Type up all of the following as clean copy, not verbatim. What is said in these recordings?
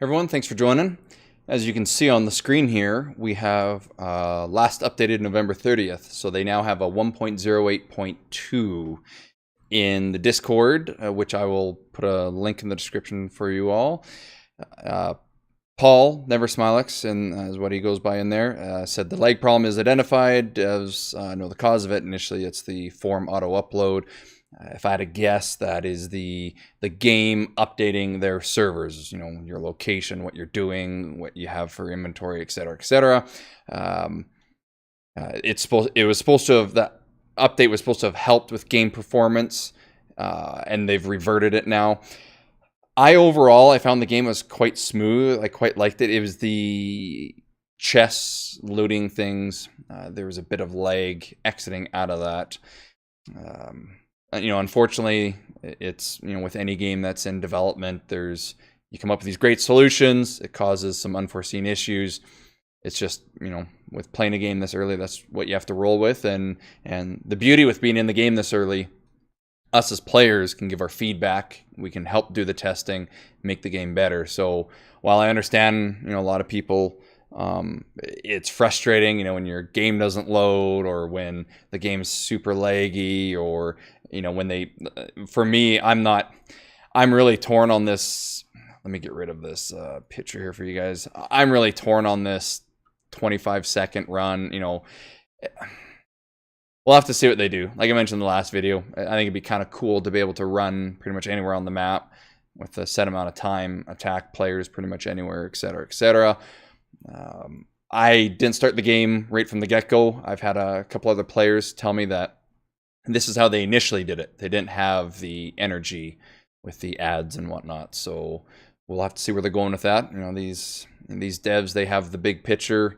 Everyone, thanks for joining. As you can see on the screen here, we have last updated November 30th. So they now have a 1.08.2 in the Discord, which I will put a link in the description for you all. Paul, Never Smilex, and is what he goes by in there, said the lag problem is identified. Devs know the cause of it. Initially, it's the form auto upload. If I had to guess, that is the game updating their servers, you know, your location, what you're doing, what you have for inventory, etc., etc. That update was supposed to have helped with game performance, and they've reverted it now. I found the game was quite smooth. I quite liked it. It was the chests looting things. There was a bit of lag exiting out of that. You know, unfortunately, it's, you know, with any game that's in development, you come up with these great solutions. It causes some unforeseen issues. It's just, you know, with playing a game this early, that's what you have to roll with. And the beauty with being in the game this early, us as players can give our feedback. We can help do the testing, make the game better. So while I understand, you know, a lot of people, it's frustrating, you know, when your game doesn't load or when the game's super laggy, or, you know, for me, I'm really torn on this. Let me get rid of this picture here for you guys. I'm really torn on this 25-second run. You know, we'll have to see what they do. Like I mentioned in the last video, I think it'd be kind of cool to be able to run pretty much anywhere on the map with a set amount of time, attack players pretty much anywhere, etc., etc. I didn't start the game right from the get-go. I've had a couple other players tell me that this is how they initially did it. They didn't have the energy with the ads and whatnot. So we'll have to see where they're going with that. You know, these devs, they have the big picture.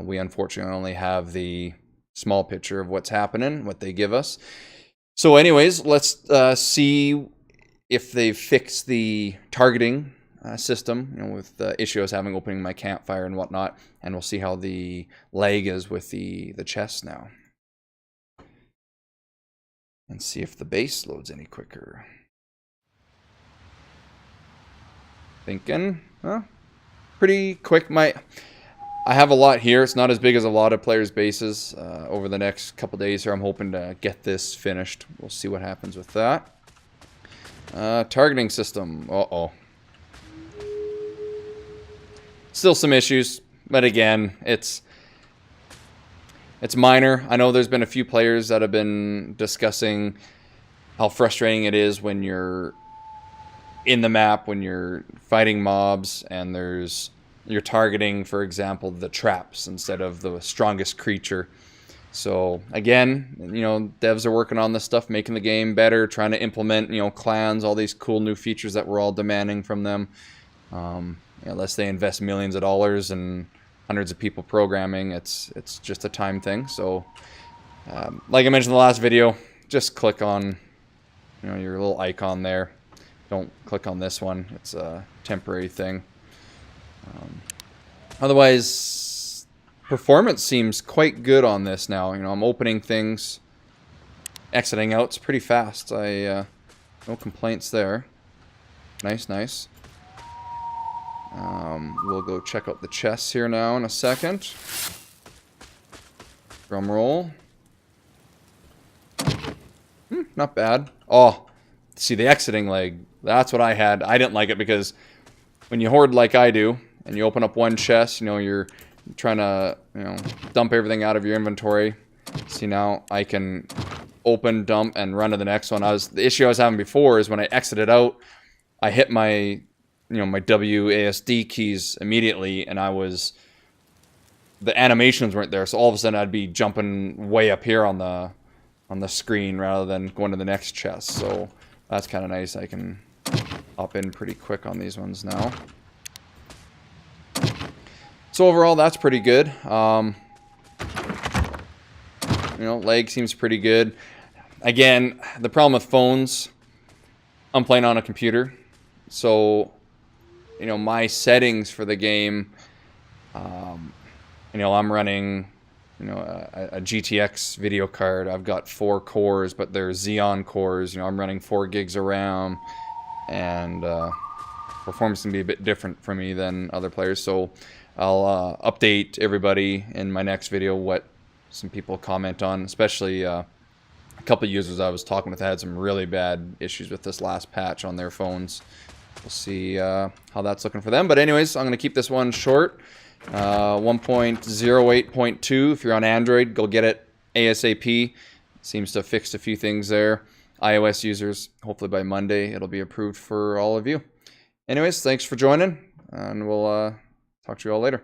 We unfortunately only have the small picture of what's happening, what they give us. So anyways, let's see if they've fixed the targeting system, you know, with the issue I was having opening my campfire and whatnot, and we'll see how the lag is with the chests now, and see if the base loads any quicker. Thinking, pretty quick. I have a lot here. It's not as big as a lot of players' bases. Over the next couple days here, I'm hoping to get this finished. We'll see what happens with that. Targeting system. Uh-oh. Still some issues, but again, it's minor. I know there's been a few players that have been discussing how frustrating it is when you're in the map, when you're fighting mobs, and you're targeting, for example, the traps instead of the strongest creature. So again, you know, devs are working on this stuff, making the game better, trying to implement, you know, clans, all these cool new features that we're all demanding from them. Unless they invest millions of dollars and hundreds of people programming, it's just a time thing. So, like I mentioned in the last video, just click on, you know, your little icon there. Don't click on this one. It's a temporary thing. Otherwise, performance seems quite good on this now. You know, I'm opening things, exiting out. It's pretty fast. No complaints there. Nice, nice. We'll go check out the chests here now in a second. Drum roll. Not bad. Oh, see the exiting leg. That's what I had. I didn't like it because when you hoard like I do, and you open up one chest, you know, you're trying to, you know, dump everything out of your inventory. See, now I can open, dump, and run to the next one. The issue I was having before is when I exited out, I hit my, you know, my WASD keys immediately, and the animations weren't there, so all of a sudden I'd be jumping way up here on the screen rather than going to the next chest. So that's kind of nice. I can hop in pretty quick on these ones now. So overall, that's pretty good. You know, lag seems pretty good. Again, the problem with phones, I'm playing on a computer, so, you know, my settings for the game, you know, I'm running, you know, a GTX video card. I've got 4 cores, but they're Xeon cores. You know, I'm running 4 gigs of RAM, and performance can be a bit different for me than other players. So I'll update everybody in my next video what some people comment on, especially a couple of users I was talking with had some really bad issues with this last patch on their phones. We'll see how that's looking for them. But anyways, I'm going to keep this one short. 1.08.2, if you're on Android, go get it ASAP. Seems to have fixed a few things there. iOS users, hopefully by Monday, it'll be approved for all of you. Anyways, thanks for joining, and we'll talk to you all later.